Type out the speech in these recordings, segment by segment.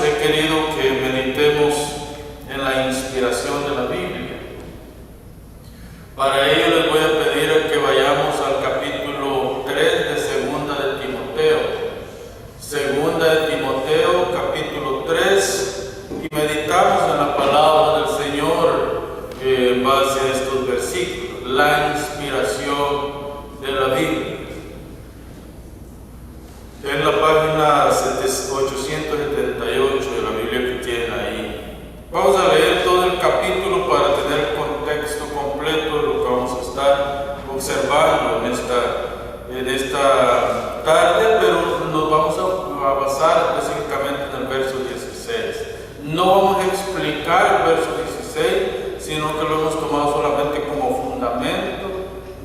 he querido que meditemos en la inspiración de la Biblia. Para ello les voy a pedir que vayamos al capítulo 3 de Segunda de Timoteo. Segunda de Timoteo, capítulo 3, y meditamos en la palabra del Señor en base a estos versículos, la inspiración de la Biblia. En la página 878 de la Biblia que tienen ahí. Vamos a leer todo el capítulo para tener el contexto completo de lo que vamos a estar observando en esta tarde, pero nos vamos a basar específicamente en el verso 16. No vamos a explicar el verso 16, sino que lo hemos tomado solamente como fundamento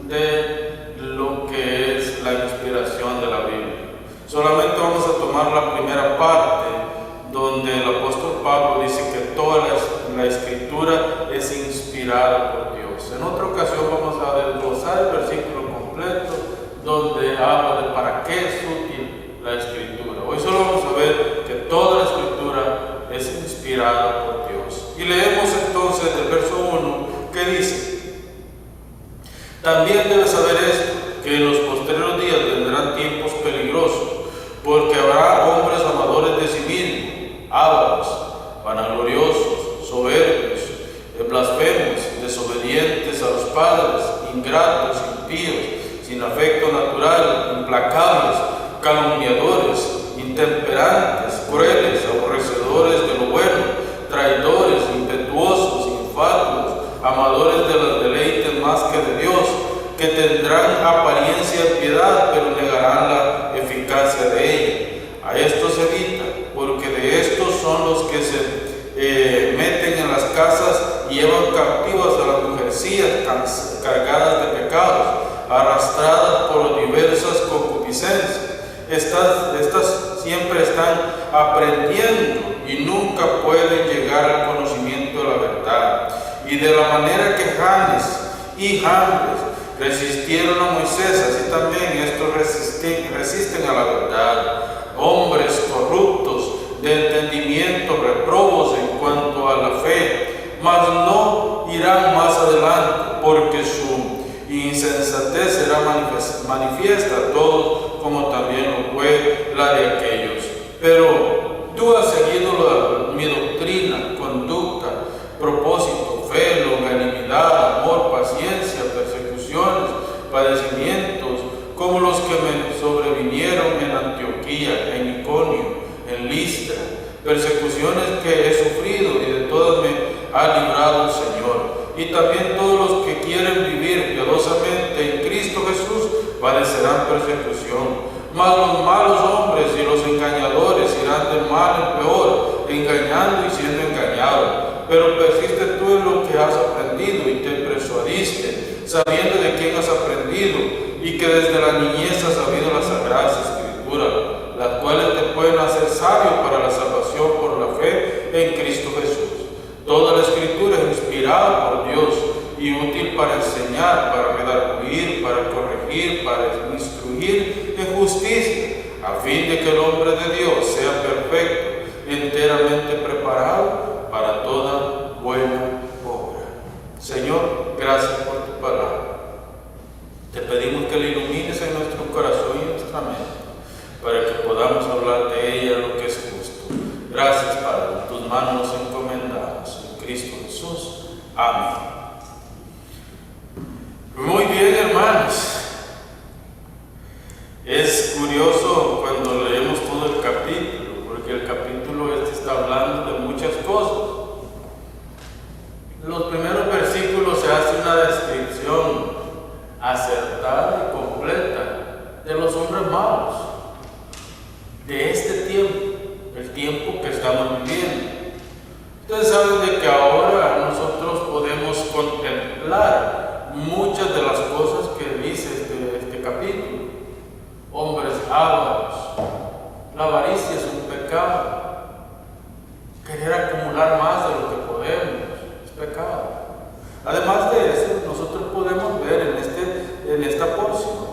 de lo que es la inspiración de la Biblia. Solamente vamos a tomar la primera parte, donde el apóstol Pablo dice que toda la escritura es inspirada por Dios. En otra ocasión vamos a desglosar el versículo completo, donde habla de para qué es útil la escritura. Hoy solo vamos a ver que toda la escritura es inspirada por Dios. Y leemos entonces del verso 1 que dice: también debes saber esto, que en los postreros días vendrán tiempos peligrosos, porque habrá hombres amadores de sí mismos, ávaros, vanagloriosos, soberbios, blasfemos, desobedientes a los padres, ingratos, impíos, sin afecto natural, implacables, calumniadores, intemperantes, crueles, aborrecedores de lo bueno, traidores, impetuosos, infatuos, amadores de los deleites más que de Dios, que tendrán apariencia de piedad, pero negarán la eficacia de ella. A estos evita, porque de estos son los que se meten en las casas y llevan captivas a las mujercillas cargadas de pecados, arrastradas por diversas concupiscencias. Estas siempre están aprendiendo y nunca pueden llegar al conocimiento de la verdad. Y de la manera que Janes y Jambres resistieron a Moisés, así también estos resisten a la verdad. Hombres corruptos de entendimiento, reprobos en cuanto a la fe, mas no irán más adelante, porque su insensatez será manifiesta a todos, como también lo fue la de aquellos. Pero tú has seguido mi doctrina, conducta, propósito, fe, longanimidad, amor, paciencia, persecuciones, padecimientos, como los que me sobrevinieron en Antioquía, en Iconio, en Listra, persecuciones que he sufrido y de todas me ha librado el Señor. Y también todos los que quieren vivir piadosamente en Cristo Jesús padecerán persecución. Mas los malos hombres y los engañadores irán de mal en peor, engañando y siendo engañados. Pero persiste tú en lo que has aprendido y te persuadiste, sabiendo de quién has aprendido, y que desde la niñez has sabido las sagradas escrituras, las cuales te pueden hacer sabio para la salvación por la fe en Cristo Jesús. Toda la escritura es inspirada por Dios y útil para enseñar, para redarguir, para corregir, para instruir en justicia, a fin de que el hombre de Dios sea perfecto, enteramente preparado para toda buena obra. Señor, gracias por tu palabra. Te pedimos que la ilumines en nuestro corazón y en nuestra mente, para que podamos hablar de ella lo que es justo. Gracias, Padre, en tus manos nos encomendamos, en Cristo Jesús. Amén. Muy bien, hermanos. Es curioso cuando leemos todo el capítulo, porque el capítulo está hablando de muchas cosas. En los primeros versículos se hace una descripción acertada y completa de los hombres malos, de este tiempo, el tiempo que estamos viviendo. Ustedes saben de que ahora nosotros podemos contemplar muchas de las cosas que dice este capítulo. Hombres ávaros, la avaricia es un pecado, querer acumular más de lo que podemos es pecado. Además de eso, nosotros podemos ver en esta porción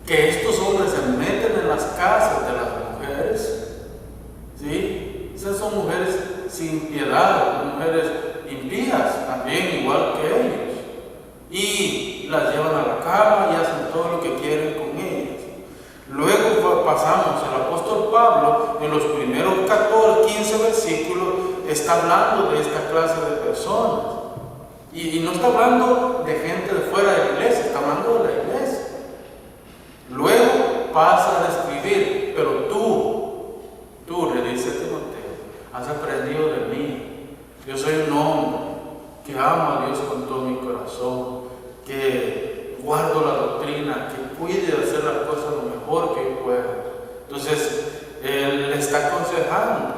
que estos hombres se meten en las casas de las mujeres sin piedad, mujeres impías, también igual que ellos. Y las llevan a la cama y hacen todo lo que quieren con ellas. Luego pasamos, el apóstol Pablo, en los primeros 15 versículos, está hablando de esta clase de personas. Y no está hablando de gente de fuera de la iglesia, está hablando de la iglesia. Luego pasa a describir, pero tú le dice a Timoteo, has aprendido de mí. Yo soy un hombre que amo a Dios con todo mi corazón, que guardo la doctrina, que cuide de hacer las cosas lo mejor que yo pueda. Entonces, él le está aconsejando.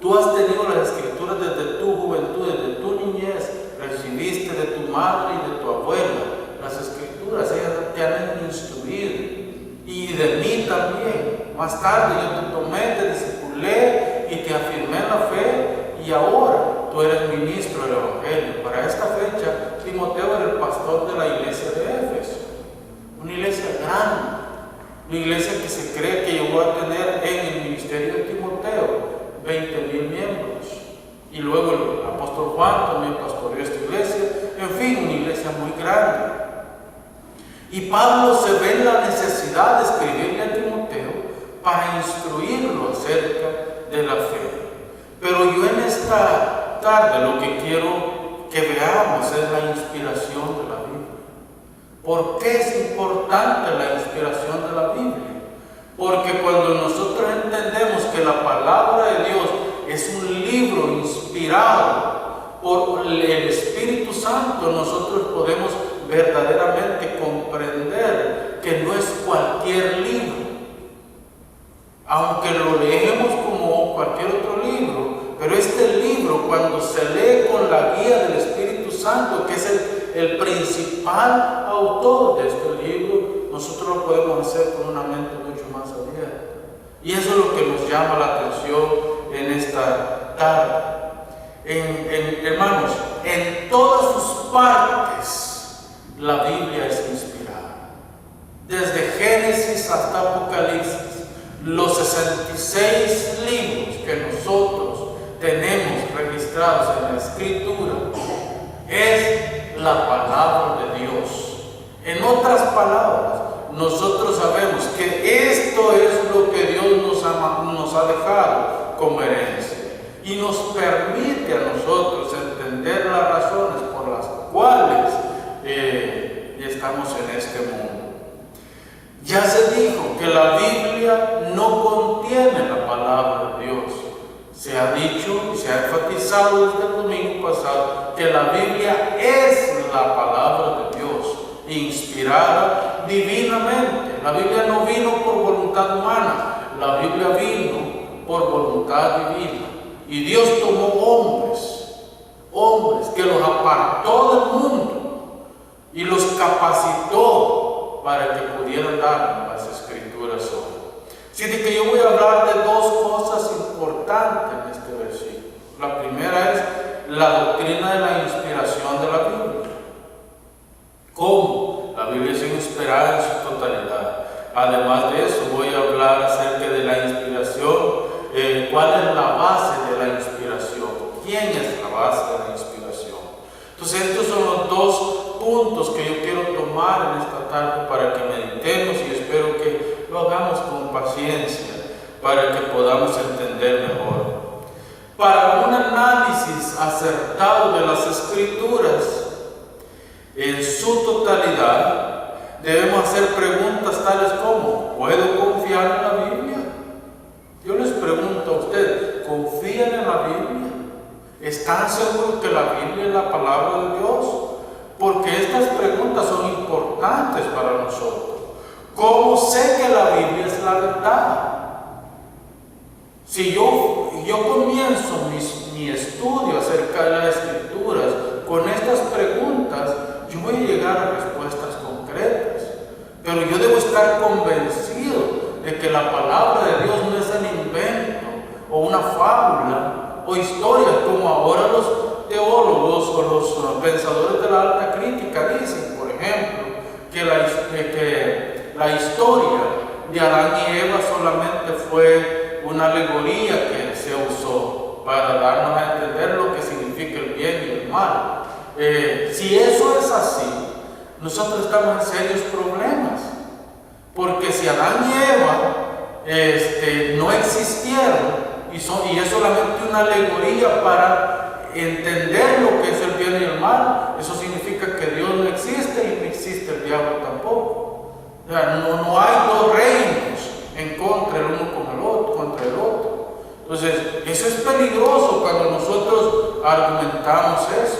Tú has tenido las escrituras desde tu juventud, desde tu niñez, recibiste de tu madre y de tu abuela. Las escrituras, ellas te han instruido. Y de mí también. Más tarde yo te tomé, te discipulé y te afirmé en la fe, y ahora tú eres ministro del Evangelio. Para esta fecha, Timoteo era el pastor de la iglesia de Éfeso. Una iglesia grande, una iglesia que se cree que llegó a tener en el ministerio de Timoteo 20,000 miembros. Y luego el apóstol Juan también pastoreó esta iglesia. En fin, una iglesia muy grande. Y Pablo se ve en la necesidad de escribirle a Timoteo para instruirlo acerca de la fe. Pero yo en esta tarde lo que quiero que veamos es la inspiración de la Biblia. ¿Por qué es importante la inspiración de la Biblia? Porque cuando nosotros entendemos que la palabra de Dios es un libro inspirado por el Espíritu Santo, nosotros podemos verdaderamente comprender que no es cualquier libro. Aunque lo leemos como cualquier otro libro, pero este libro, cuando se lee con la guía del Espíritu Santo, que es el principal autor de este libro, nosotros lo podemos hacer con una mente mucho más abierta. Y eso es lo que nos llama la atención en esta tarde. Hermanos, en todas sus partes la Biblia es inspirada. Desde Génesis hasta Apocalipsis, los 66 libros que nosotros tenemos registrados en la Escritura es la palabra de Dios. En otras palabras, nosotros sabemos que esto es lo que Dios nos ha dejado como herencia y nos permite a nosotros entender las razones por las cuales estamos en este mundo. Ya se dijo que la Biblia no contiene la palabra de Dios. Se ha dicho y se ha enfatizado desde el domingo pasado que la Biblia es la palabra de Dios, inspirada divinamente. La Biblia no vino por voluntad humana, la Biblia vino por voluntad divina. Y Dios tomó hombres que los apartó del mundo y los capacitó para que pudieran darnos las Escrituras hoy. Así que yo voy a hablar de dos cosas importantes en este versículo. La primera es la doctrina de la inspiración de la Biblia. ¿Cómo? La Biblia es inspirada en su totalidad. Además de eso, voy a hablar acerca de la inspiración. ¿Cuál es la base de la inspiración? ¿Quién es la base de la inspiración? Entonces, estos son los dos puntos que yo quiero tomar en esta tarde para que meditemos, y espero que lo hagamos con paciencia para que podamos entender mejor. Para un análisis acertado de las Escrituras en su totalidad, debemos hacer preguntas tales como: ¿puedo confiar en la Biblia? Yo les pregunto a ustedes, ¿confían en la Biblia? ¿Están seguros que la Biblia es la palabra de Dios? Porque estas preguntas son importantes para nosotros. ¿Cómo sé que la Biblia es la verdad? Si yo comienzo mi estudio acerca de las Escrituras con estas preguntas, yo voy a llegar a respuestas concretas. Pero yo debo estar convencido de que la palabra de Dios no es un invento o una fábula o historias como ahora los teólogos o los pensadores de la alta crítica dicen, por ejemplo, que la historia de Adán y Eva solamente fue una alegoría que se usó para darnos a entender lo que significa el bien y el mal. Si eso es así, nosotros estamos en serios problemas, porque si Adán y Eva no existieron, y es solamente una alegoría para entender lo que es el bien y el mal, eso significa que Dios no existe y no existe el diablo tampoco. O sea, no hay dos reinos en contra el uno contra el otro. Entonces, eso es peligroso cuando nosotros argumentamos eso.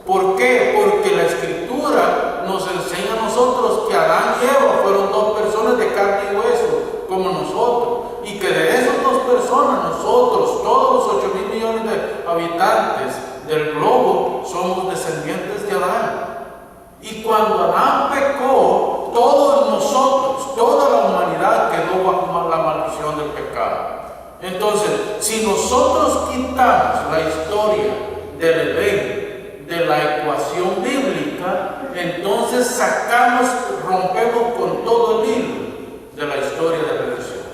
¿Por qué? Porque la Escritura nos enseña a nosotros que Adán y Eva fueron dos personas de carne y hueso, como nosotros, y que de esas dos personas, nosotros, todos los 8.000 millones de habitantes del globo, somos descendientes de Adán. Y cuando Adán pecó, todos nosotros, toda la humanidad quedó bajo la maldición del pecado. Entonces, si nosotros quitamos la historia del Edén de la ecuación bíblica, entonces rompemos con todo el hilo de la historia de redención.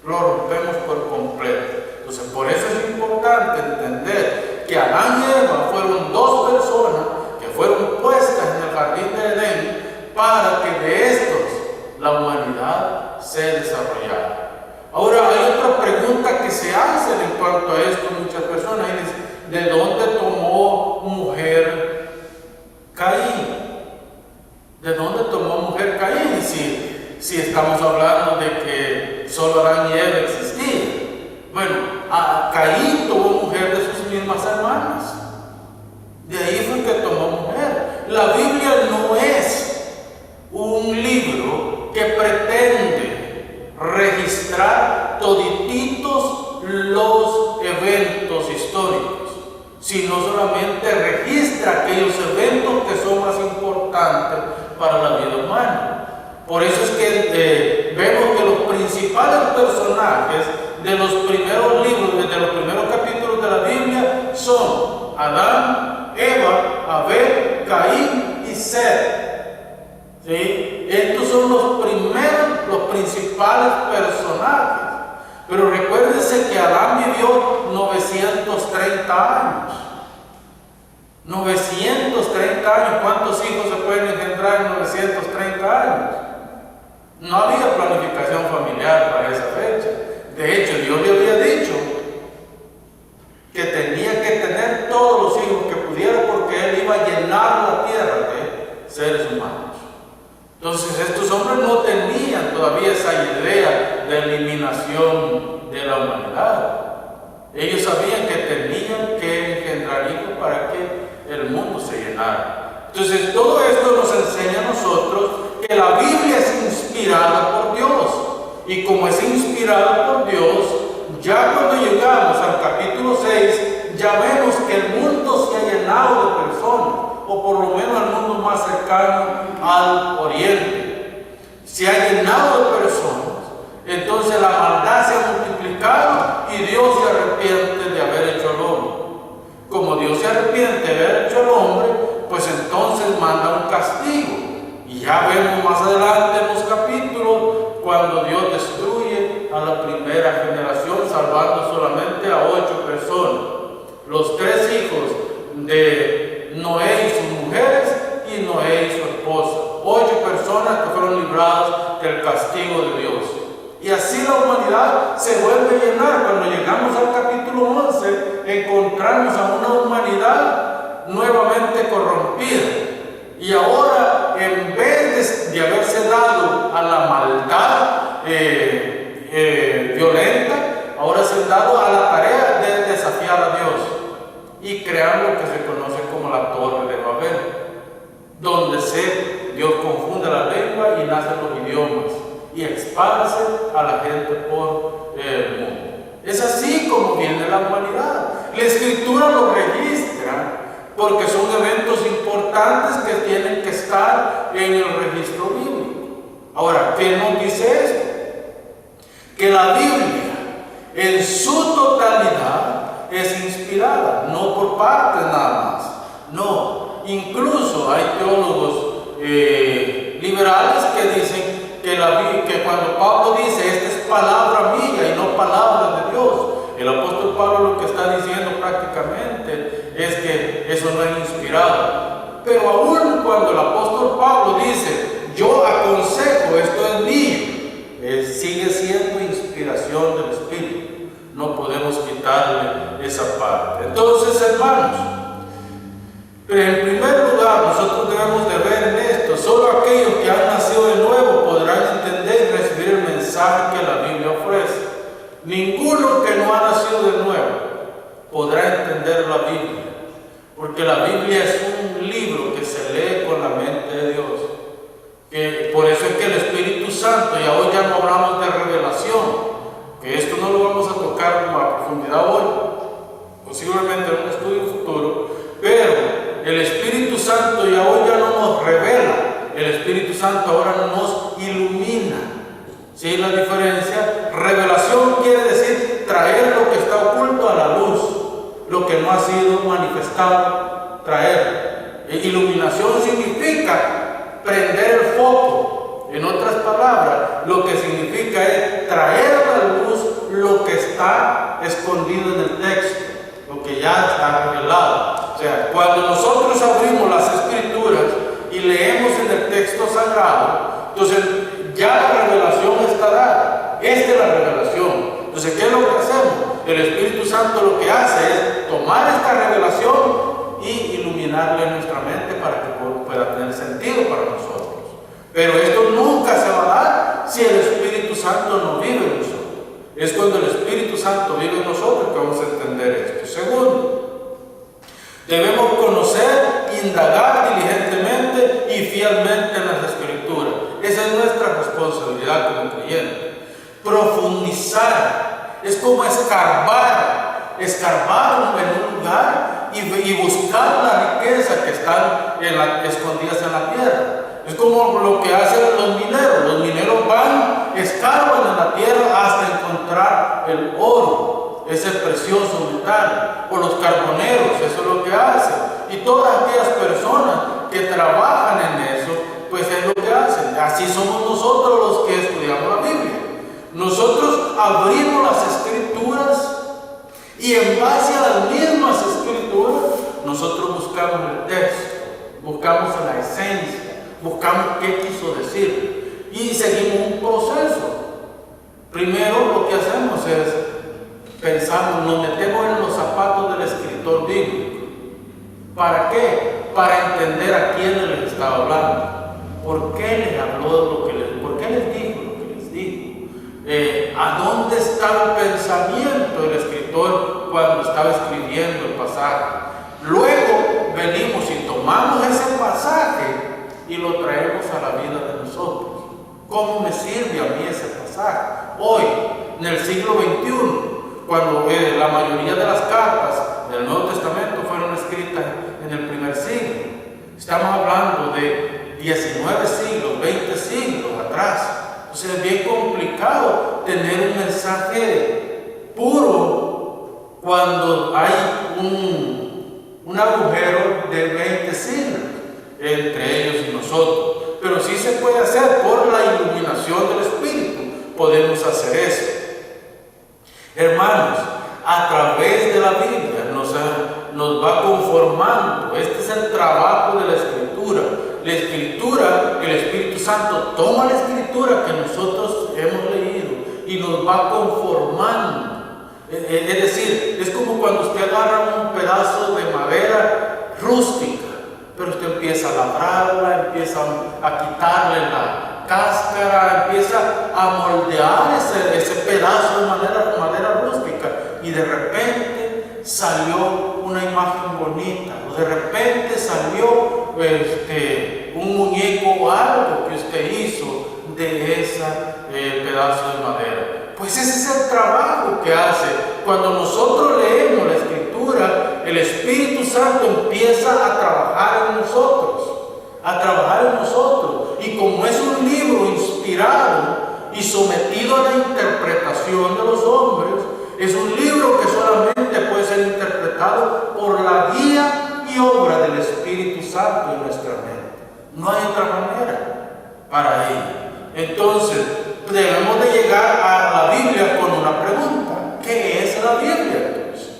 Lo rompemos por completo. Entonces, por eso es importante entender que Adán y Eva fueron dos personas que fueron puestas en el jardín de Edén para que de estos la humanidad se desarrollara. Ahora, hay otra pregunta que se hace en cuanto a esto. Muchas personas dicen, ¿de dónde tomó mujer Caín? ¿De dónde tomó mujer Caín? Si estamos hablando de que solo Adán y Eva existían. Bueno, Caín tomó mujer de sus mismas hermanas. De ahí fue que tomó mujer. La Biblia no es un libro que pretende registrar todititos los eventos históricos, sino solamente registra aquellos eventos que son más importantes para la vida humana. Por eso es que vemos que los principales personajes de los primeros libros, de los primeros capítulos de la Biblia, son Adán, Eva, Abel, Caín y Set. ¿Sí? Estos son los principales personajes. Pero recuérdense que Adán vivió 930 años. 930 años. ¿Cuántos hijos se pueden engendrar en 930 años? No había planificación familiar para esa fecha. De hecho, Dios le había dicho que tenía que tener todos los hijos que pudiera, porque Él iba a llenar la tierra de seres humanos. Entonces, estos hombres no tenían todavía esa idea de eliminación de la humanidad. Ellos sabían que tenían que engendrar hijos para que el mundo se llenara. Entonces, todo esto nos enseña a nosotros que la Biblia es inspirada por Dios. Y como es inspirada por Dios, ya cuando llegamos al capítulo 6, ya vemos que el mundo se ha llenado de personas, o por lo menos el mundo más cercano al oriente. Se ha llenado de personas. Entonces la maldad se ha multiplicado y Dios se arrepiente de haber hecho al hombre. Como Dios se arrepiente de haber hecho al hombre, pues entonces manda un castigo. Y ya vemos más adelante en los capítulos cuando Dios destruye a la primera generación, salvando solamente a 8 personas. Los 3 hijos de Noé y sus mujeres y Noé y su esposa. 8 personas que fueron libradas del castigo de Dios. Y así la humanidad se vuelve a llenar. Cuando llegamos al capítulo 11, encontramos a una humanidad nuevamente corrompida. Y ahora, en vez de haberse dado a la maldad violenta, ahora se han dado a la tarea de desafiar a Dios y crear lo que se conoce como la Torre de Babel, donde Dios confunde la lengua y nacen los idiomas y esparce a la gente por el mundo. Es así como viene la humanidad. La Escritura lo registra porque son eventos importantes que tienen que estar en el registro bíblico. Ahora, ¿qué nos dice esto? Que la Biblia en su totalidad es inspirada, no por partes nada más. No, incluso hay teólogos liberales que dicen que cuando Pablo dice esta es palabra mía y no palabra de Dios, el apóstol Pablo lo que está diciendo Pero aún cuando el apóstol Pablo dice, yo aconsejo, esto es mío, sigue siendo inspiración del Espíritu. No podemos quitarle esa parte. Entonces, hermanos, en primer lugar, nosotros debemos de ver en esto, solo aquellos que han nacido de nuevo podrán entender y recibir el mensaje que la Biblia ofrece. Ninguno que no ha nacido de nuevo podrá entender la Biblia, porque la Biblia es un libro que se lee con la mente de Dios. Por eso es que el Espíritu Santo, y hoy ya no hablamos de revelación, que esto no lo vamos a tocar a profundidad hoy, posiblemente en un estudio futuro, pero el Espíritu Santo hoy ya no nos revela, el Espíritu Santo ahora nos ilumina. ¿Sí? La diferencia, revelación quiere decir traer lo que está oculto a la luz, lo que no ha sido manifestado, traer. Iluminación significa prender el foco. En otras palabras, lo que significa es traer a la luz lo que está escondido en el texto, lo que ya está revelado. O sea, cuando nosotros abrimos las Escrituras y leemos en el texto sagrado, entonces ya la revelación está dada. Esta es la revelación. Entonces, ¿qué es lo que hacemos? El Espíritu Santo lo que hace es tomar esta revelación y iluminarla en nuestra mente para que pueda tener sentido para nosotros. Pero esto nunca se va a dar si el Espíritu Santo no vive en nosotros. Es cuando el Espíritu Santo vive en nosotros que vamos a entender esto. Segundo, debemos conocer, indagar diligentemente y fielmente en las Escrituras. Esa es nuestra responsabilidad como creyentes. Profundizar es como escarbar en un lugar y buscar la riqueza que están escondidas en la tierra. Es como lo que hacen los mineros. Los mineros van, escarban en la tierra hasta encontrar el oro, ese precioso metal. O los carboneros, eso es lo que hacen. Y todas aquellas personas que trabajan en eso, pues es lo que hacen. Así somos nosotros los que estudiamos la Biblia. Nosotros abrimos las Escrituras y en base a las mismas Escrituras, nosotros buscamos el texto, buscamos la esencia, buscamos qué quiso decir y seguimos un proceso. Primero lo que hacemos es pensamos, nos metemos en los zapatos del escritor bíblico. ¿Para qué? Para entender a quién les estaba hablando. ¿Por qué les habló por qué les dijo lo que les dijo? ¿A dónde estaba el pensamiento del escritor cuando estaba escribiendo el pasaje? Luego venimos y tomamos ese pasaje y lo traemos a la vida de nosotros. ¿Cómo me sirve a mí ese pasaje? Hoy, en el siglo XXI, cuando la mayoría de las cartas del Nuevo Testamento fueron escritas en el primer siglo, estamos hablando de 19 siglos, 20 siglos atrás. O sea, es bien complicado tener un mensaje puro cuando hay un agujero de 20 siglos entre ellos y nosotros. Pero sí se puede hacer por la iluminación del Espíritu. Podemos hacer eso. Hermanos, a través de la Biblia nos va conformando. Este es el trabajo de la Escritura. La Escritura, el Espíritu Santo toma la Escritura que nosotros hemos leído y nos va conformando. Es decir, es como cuando usted agarra un pedazo de madera rústica, pero usted empieza a labrarla, empieza a quitarle la cáscara, empieza a moldear ese pedazo de madera rústica y de repente salió una imagen bonita, o de repente salió un muñeco o algo que usted hizo de ese pedazo de madera. Pues ese es el trabajo que hace. Cuando nosotros leemos la Escritura, el Espíritu Santo empieza a trabajar en nosotros, y como es un libro inspirado y sometido a la interpretación de los hombres, es un libro que solamente puede ser interpretado por la guía y obra del Espíritu Santo en nuestra mente. No hay otra manera para ello. Entonces, debemos de llegar a la Biblia con una pregunta. ¿Qué es la Biblia entonces?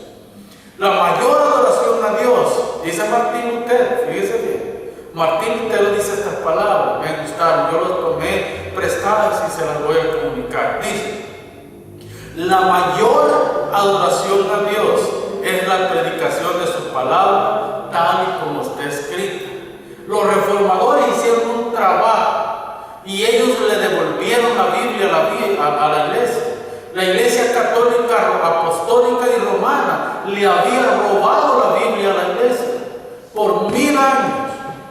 La mayor adoración a Dios, dice Martín Lutero, fíjese bien, Martín Lutero dice estas palabras, me gustaron, yo las tomé prestadas y se las voy a comunicar. Dice: la mayor adoración a Dios es la predicación de su palabra tal y como está escrita. Los reformadores hicieron un trabajo y ellos le devolvieron la Biblia a la iglesia. La iglesia católica, apostólica y romana le había robado la Biblia a la iglesia. Por 1000 años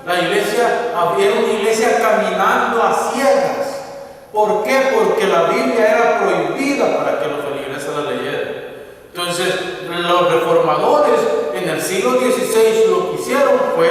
la iglesia, había una iglesia caminando a ciegas. ¿Por qué? Porque la Biblia era prohibida para que los feligreses la leyeran. Entonces, los reformadores en el siglo XVI lo que hicieron fue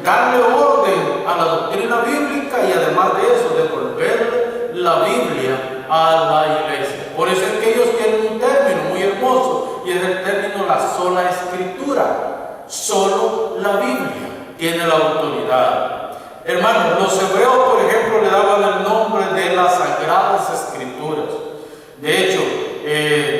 darle orden a la doctrina bíblica y además de eso, devolverle la Biblia a la iglesia. Por eso es que ellos tienen un término muy hermoso y es el término la sola escritura. Solo la Biblia tiene la autoridad. Hermanos, los hebreos, por ejemplo, le daban el nombre de las Sagradas Escrituras. De hecho,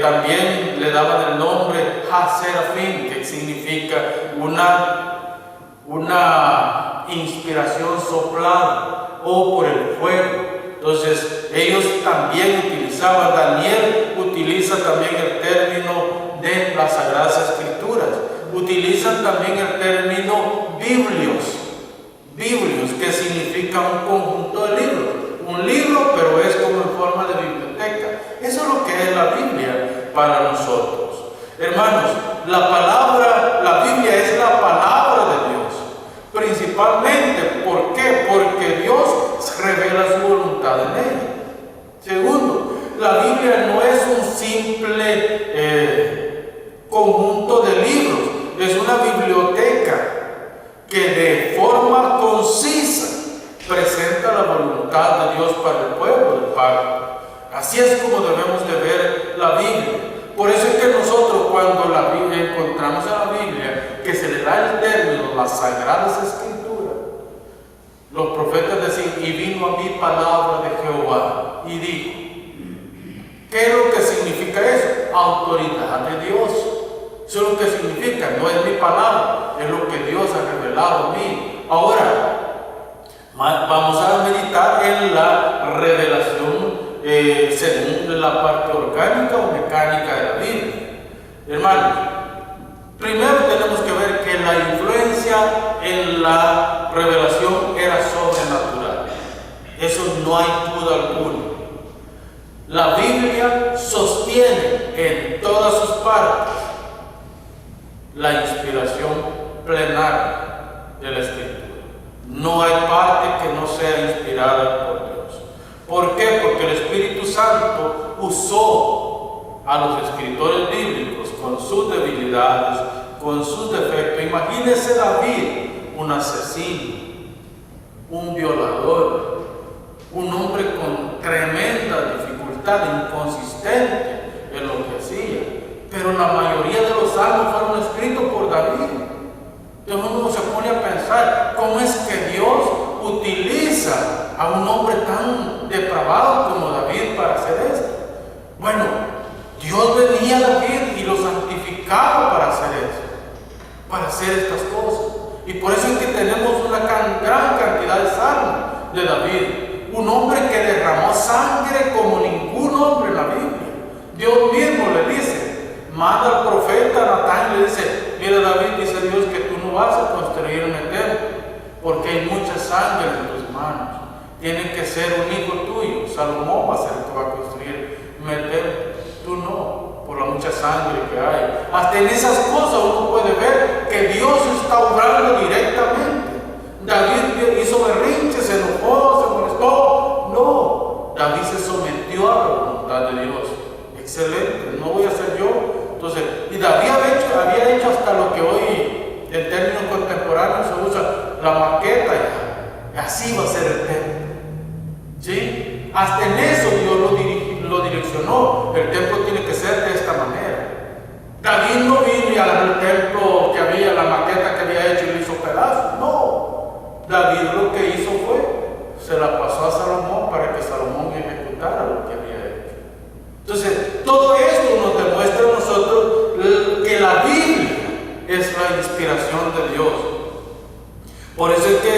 también le daban el nombre Ha-Serafim, que significa una inspiración soplada o por el fuego. Entonces, ellos también utilizaban, Daniel utiliza también el término de las Sagradas Escrituras. Utilizan también el término biblios, que significa un conjunto de libros. Un libro, pero es como en forma de biblioteca. Eso es lo que es la Biblia para nosotros. Hermanos, la Biblia es la palabra de Dios. Principalmente, ¿por qué? Porque Dios revela su voluntad en ella. Segundo, la Biblia no es un simple conjunto de libros. Es una biblioteca que de forma concisa presenta la voluntad de Dios para el pueblo del pacto. Así es como debemos de ver la Biblia. Por eso es que nosotros, cuando la Biblia encontramos en la Biblia que se le da el término las Sagradas Escrituras, los profetas decían: y vino a mí palabra de Jehová y dijo. ¿Qué es lo que significa eso? Autoridad de Dios. Eso es lo que significa, no es mi palabra, es lo que Dios ha revelado a mí. Ahora, vamos a meditar en la revelación según la parte orgánica o mecánica de la Biblia. Hermanos, primero tenemos que ver que la influencia en la revelación era sobrenatural. Eso no hay duda alguna. La Biblia sostiene en todas sus partes la inspiración plenaria de la Escritura. No hay parte que no sea inspirada por Dios. ¿Por qué? Porque el Espíritu Santo usó a los escritores bíblicos con sus debilidades, con sus defectos. Imagínese David, un asesino, un violador, un hombre con tremenda dificultad, inconsistente en lo que hacía. Pero la mayoría de los salmos fueron escritos por David. Entonces uno se pone a pensar, ¿cómo es que Dios utiliza a un hombre tan depravado como David para hacer esto? Bueno, Dios venía a David y lo santificaba para hacer eso, para hacer estas cosas. Y por eso es que tenemos una gran cantidad de salmos de David. Un hombre que derramó sangre como ningún hombre en la Biblia. Dios mismo le dice, manda al profeta Natán y le dice: mira David, dice Dios que tú no vas a construir un templo porque hay mucha sangre en tus manos. Tiene que ser un hijo tuyo. Salomón va a ser el que va a construir un templo. Tú no, por la mucha sangre que hay. Hasta en esas cosas uno puede ver que Dios está obrando directamente. David hizo berrinche, se enojó, se molestó. No, David se sometió a la voluntad de Dios. Excelente, no voy a ser yo. Entonces, y David había hecho hasta lo que hoy en términos contemporáneos se usa, la maqueta ya. Así va a ser el templo. ¿Sí? Hasta en eso Dios lo direccionó. El templo tiene que ser de esta manera. David no vino y agarró el templo que había, la maqueta que había hecho y lo hizo pedazos. No. David lo que hizo fue, se la pasó a Salomón para que Salomón ejecutara lo que había hecho. Entonces, todo esto nos demuestra a nosotros que la Biblia es la inspiración de Dios. Por eso es que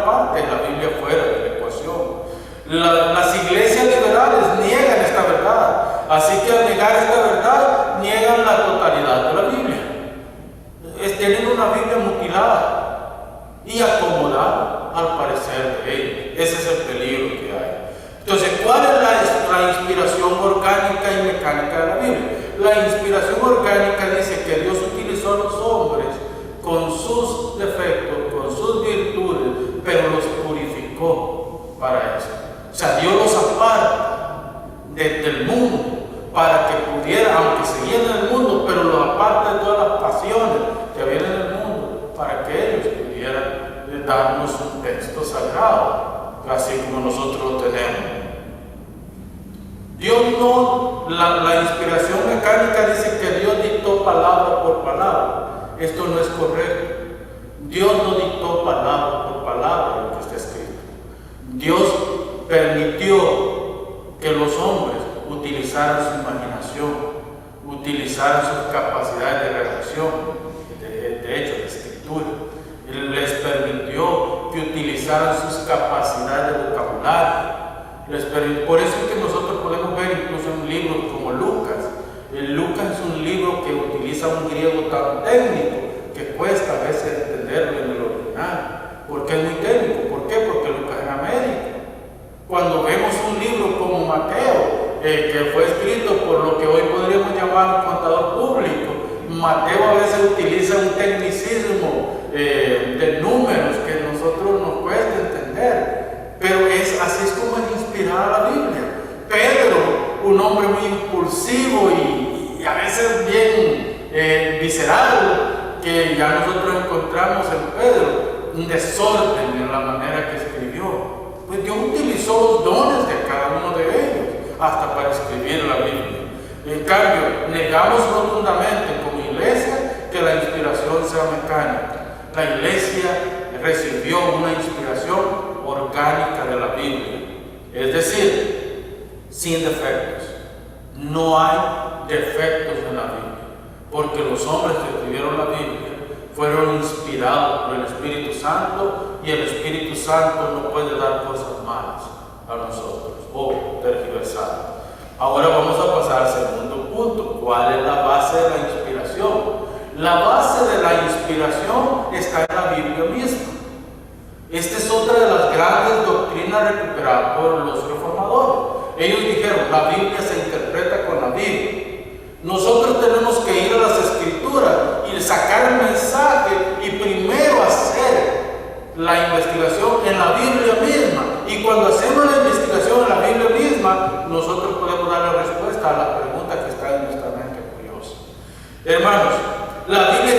una parte de la Biblia fuera de la ecuación. Las iglesias liberales niegan esta verdad, así que al negar esta verdad niegan la totalidad de la Biblia. Tienen una Biblia mutilada y acomodada al parecer de ellos. Ese es el peligro que hay. Entonces, ¿cuál es la inspiración orgánica y mecánica de la Biblia? La inspiración orgánica dice que Dios utilizó a los hombres con sus defectos, con sus virtudes, pero los purificó para eso. O sea, Dios los aparta del mundo para que pudieran, aunque seguían en el mundo, pero los aparta de todas las pasiones que había en el mundo, para que ellos pudieran darnos un texto sagrado, así como nosotros lo tenemos. Dios no, la inspiración mecánica dice que Dios dictó palabra por palabra. Esto no es correcto. Dios no dictó palabra por palabra lo que está escrito. Dios permitió que los hombres utilizaran su imaginación, utilizaran sus capacidades de redacción, de hecho, de escritura. Él les permitió que utilizaran sus capacidades de vocabulario. Por eso es que nosotros podemos ver incluso en libros como Lucas. Lucas es un libro que utiliza un griego tan técnico que cuesta a veces entenderlo en el original. ¿Por qué es muy técnico? ¿Por qué? Porque Lucas era médico. Cuando vemos un libro como Mateo, que fue escrito por lo que hoy podríamos llamar un contador público, Mateo a veces utiliza un tecnicismo de números que a nosotros nos cuesta entender. Pero así es como es inspirada la Biblia. Pedro, un hombre muy impulsivo y a veces bien visceral, que ya nosotros encontramos en Pedro, un desorden en la manera que escribió. Pues Dios utilizó los dones de cada uno de ellos, hasta para escribir la Biblia. En cambio, negamos rotundamente como iglesia que la inspiración sea mecánica. La iglesia recibió una inspiración orgánica de la Biblia, es decir, sin defectos. No hay defectos en la Biblia, porque los hombres que escribieron la Biblia fueron inspirados por el Espíritu Santo, y el Espíritu Santo no puede dar cosas malas a nosotros o tergiversar. Ahora vamos a pasar al segundo punto. ¿Cuál es la base de la inspiración? La base de la inspiración está en la Biblia misma. Esta es otra de las grandes doctrinas recuperadas por los reformadores. Ellos dijeron, la Biblia se interpreta con la Biblia. Nosotros tenemos que ir a las Escrituras y sacar el mensaje y primero hacer la investigación en la Biblia misma. Y cuando hacemos la investigación en la Biblia misma, nosotros podemos dar la respuesta a la pregunta que está en nuestra mente curiosa. Hermanos, la Biblia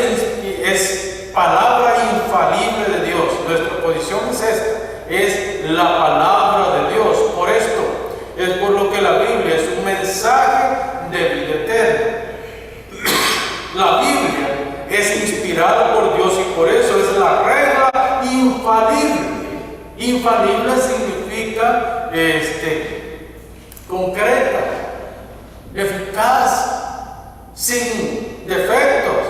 es palabra infalible de Dios. Nuestra posición es esta, es la palabra de Dios. Por esto es por lo que la Biblia es un mensaje de vida eterna. La Biblia es inspirada por Dios y por eso es la regla infalible. Infalible significa concreta, eficaz, sin defectos,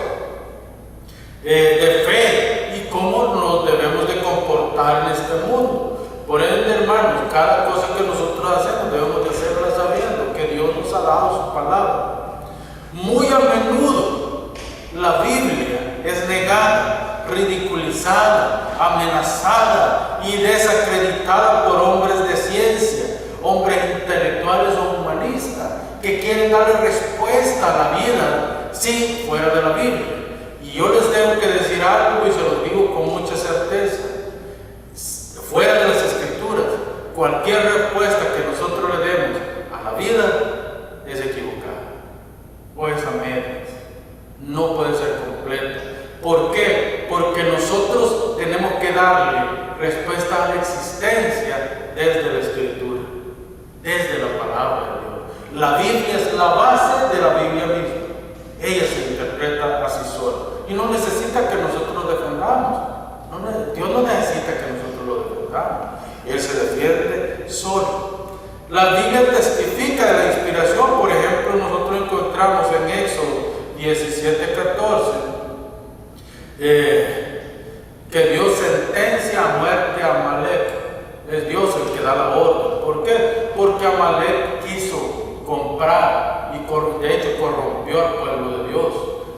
de fe y cómo nos debemos de comportar en este mundo. Por ende, hermanos, cada cosa que nosotros hacemos debemos de hacerla sabiendo que Dios nos ha dado su palabra. Muy a menudo la Biblia es negada, ridiculizada, amenazada y desacreditada por hombres de ciencia, hombres intelectuales o humanistas que quieren darle respuesta a la vida sin fuera de la Biblia. Y yo les tengo que decir algo y se los digo con mucha certeza. Fuera de las Escrituras, cualquier respuesta que nosotros le demos a la vida es equivocada o es a medias. No puede ser completa. ¿Por qué? Porque nosotros tenemos que darle respuesta a la existencia desde la Escritura, desde la palabra de Dios. La Biblia es la base de la Biblia misma. Ella se interpreta así sola y no necesita que nosotros lo defendamos. Dios no necesita que nosotros lo defendamos. Él se defiende solo. La Biblia testifica de la inspiración. Por ejemplo, nosotros encontramos en Éxodo 17:14 que Dios sentencia a muerte a que da la orden. ¿Por qué? Porque Amalek quiso comprar y de hecho corrompió al pueblo de Dios.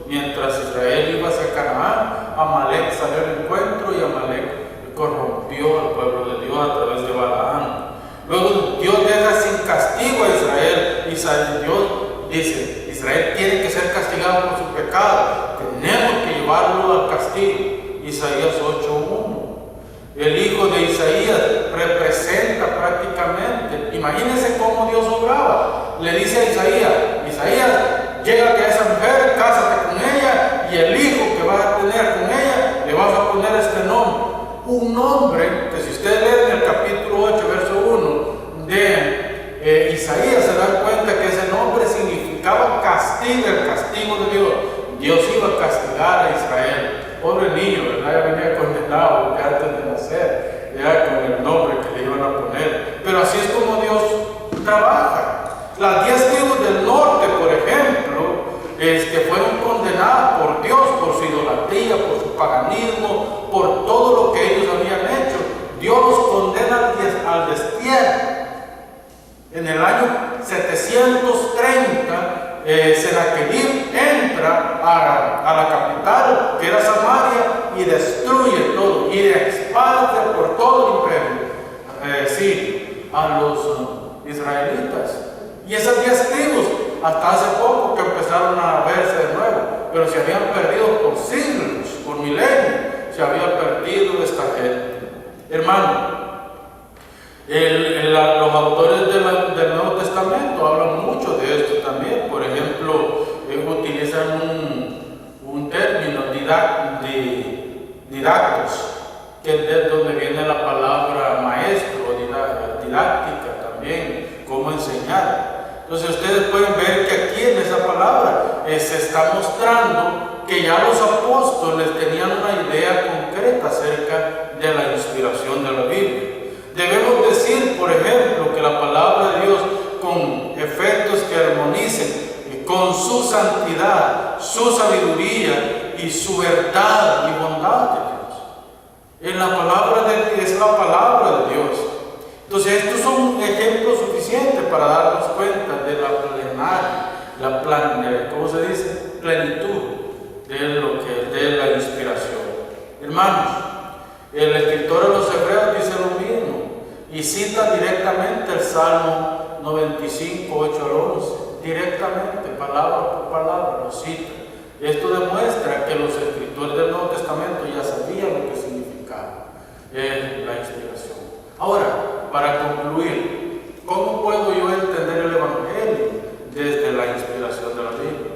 Mientras Israel iba hacia Canaán, Amalek salió al encuentro y Amalek corrompió al pueblo de Dios a través de Balaam. Luego Dios deja sin castigo a Israel. Dios dice, Israel tiene que ser castigado por su pecado. Tenemos que llevarlo al castigo. Isaías 8:1. El hijo de Isaías representa prácticamente, imagínense cómo Dios obraba. Le dice a Isaías, llégate a esa mujer, cásate con ella, y el hijo que vas a tener con ella, le vas a poner este nombre. Un nombre que si usted lee en el capítulo 8, verso 1 de Isaías, se dan cuenta que ese nombre significaba castigo, el castigo de Dios. Dios iba a castigar a Israel. Pobre niño, ¿verdad? Ya venía condenado de antes de nacer, ya con el nombre que le iban a poner. Pero así es como Dios trabaja. Las 10 tribus del norte, por ejemplo, fueron condenadas por Dios, por su idolatría, por su paganismo, por todo lo que ellos habían hecho. Dios los condena al destierro. En el año 730, Sennacherib entra a la capital, que era Samaria, y destruye todo, y expande por todo el imperio a los israelitas. Y esas 10 tribus, hasta hace poco que empezaron a verse de nuevo, pero se habían perdido por siglos, por milenios, se había perdido esta gente. Hermano, los autores del Nuevo Testamento hablan mucho de esto también. Por ejemplo, utilizan un término, didactos, que es de donde viene la palabra maestro, didáctica también, cómo enseñar. Entonces ustedes pueden ver que aquí en esa palabra se está mostrando que ya los apóstoles tenían una idea concreta acerca de la inspiración de la Biblia. Debemos decir, por ejemplo, que la palabra de Dios, con efectos que armonicen con su santidad, su sabiduría y su verdad y bondad de Dios. En la palabra de Dios es la palabra de Dios. Entonces, estos son ejemplos suficientes para darnos cuenta de la plenaria, ¿cómo se dice? Plenitud de la inspiración. Hermanos, el escritor de los Hebreos dice lo mismo y cita directamente el Salmo 95, 8 al 11, directamente, palabra por palabra, lo cita. Esto demuestra que los escritores del Nuevo Testamento ya sabían lo que significaba la inspiración. Ahora, para concluir, ¿cómo puedo yo entender el Evangelio desde la inspiración de la Biblia?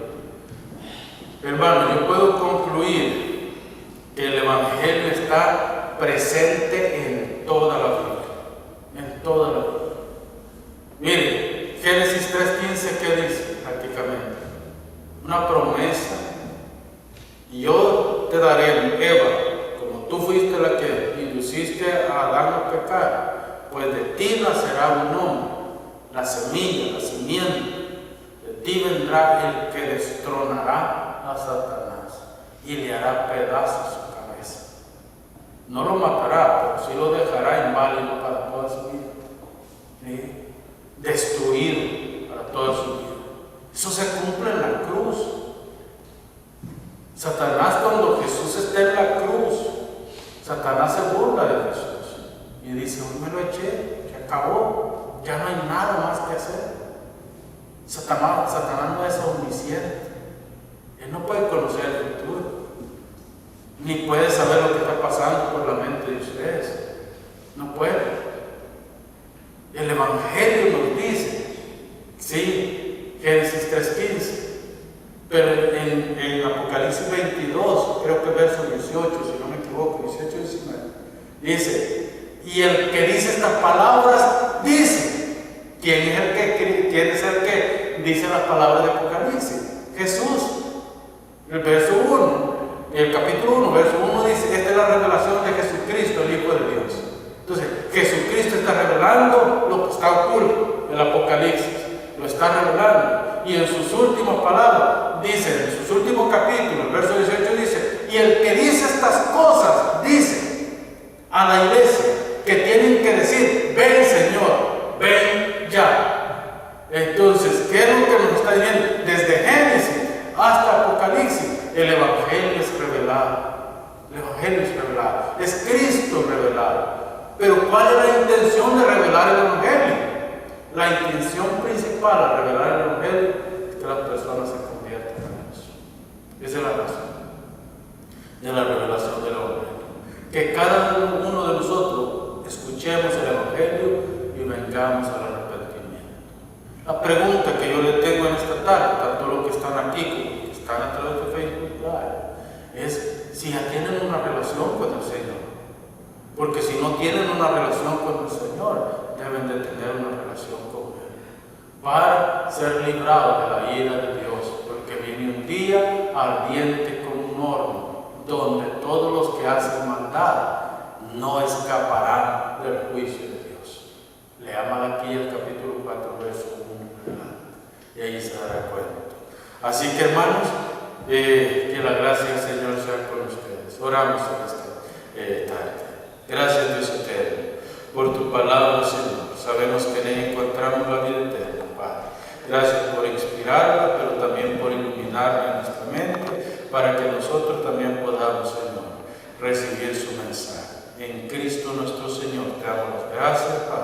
Hermano, yo puedo concluir que el Evangelio está presente en toda la Biblia, en toda la Biblia. Mire, Génesis 3:15, ¿qué dice prácticamente? Una promesa. Yo te daré, Eva, como tú fuiste la que induciste a Adán a pecar, pues de ti nacerá un hombre, la semilla, la simiente. De ti vendrá el que destronará a Satanás y le hará pedazos su cabeza. No lo matará, pero sí lo dejará inválido para toda su vida. ¿Sí? Destruido para toda su vida. Eso se cumple en la cruz. Satanás, cuando Jesús está en la cruz, Satanás se burla de Jesús y dice: hoy me lo eché, se acabó, ya no hay nada más que hacer. Satanás no es omnisciente. Él no puede conocer el futuro, ni puede saber lo que está pasando por la mente de ustedes. No puede. El Evangelio nos dice, sí, Génesis 3:15, pero en Apocalipsis 22, creo que verso 18, si no me equivoco, 18-19, dice: y el que dice estas palabras dice, ¿quién es el que dice las palabras de Apocalipsis? Jesús. El verso 1, el capítulo 1, verso 1 dice: esta es la revelación de Jesucristo, el Hijo de Dios. Entonces, Jesucristo está revelando lo que está oculto. El Apocalipsis lo está revelando. Y en sus últimas palabras, dice, en sus últimos capítulos, el verso 18 dice: y el que dice estas cosas, dice a la iglesia, que tienen que decir: ven Señor, ven ya. Entonces, ¿qué es lo que nos está diciendo? Desde Génesis hasta Apocalipsis, el Evangelio es revelado. El Evangelio es revelado. Es Cristo revelado. Pero ¿cuál es la intención de revelar el Evangelio? La intención principal al revelar el Evangelio es que las personas se conviertan en eso. Esa es la razón de la revelación del Evangelio. Que cada uno de nosotros escuchemos el Evangelio y vengamos al arrepentimiento. La pregunta que yo le tengo en esta tarde, tanto los que están aquí como los que están a través de Facebook Live, es si ya tienen una relación con el Señor. Porque si no tienen una relación con el Señor, deben de tener una relación con Él para ser librados de la ira de Dios, porque viene un día ardiente como un horno, donde todos los que hacen maldad no escaparán del juicio de Dios. Leamos aquí el capítulo 4, verso 1, y ahí se dará cuenta. Así que, hermanos, que la gracia del Señor sea con ustedes. Oramos en esta tarde. Gracias, Dios eterno, por tu palabra, Señor.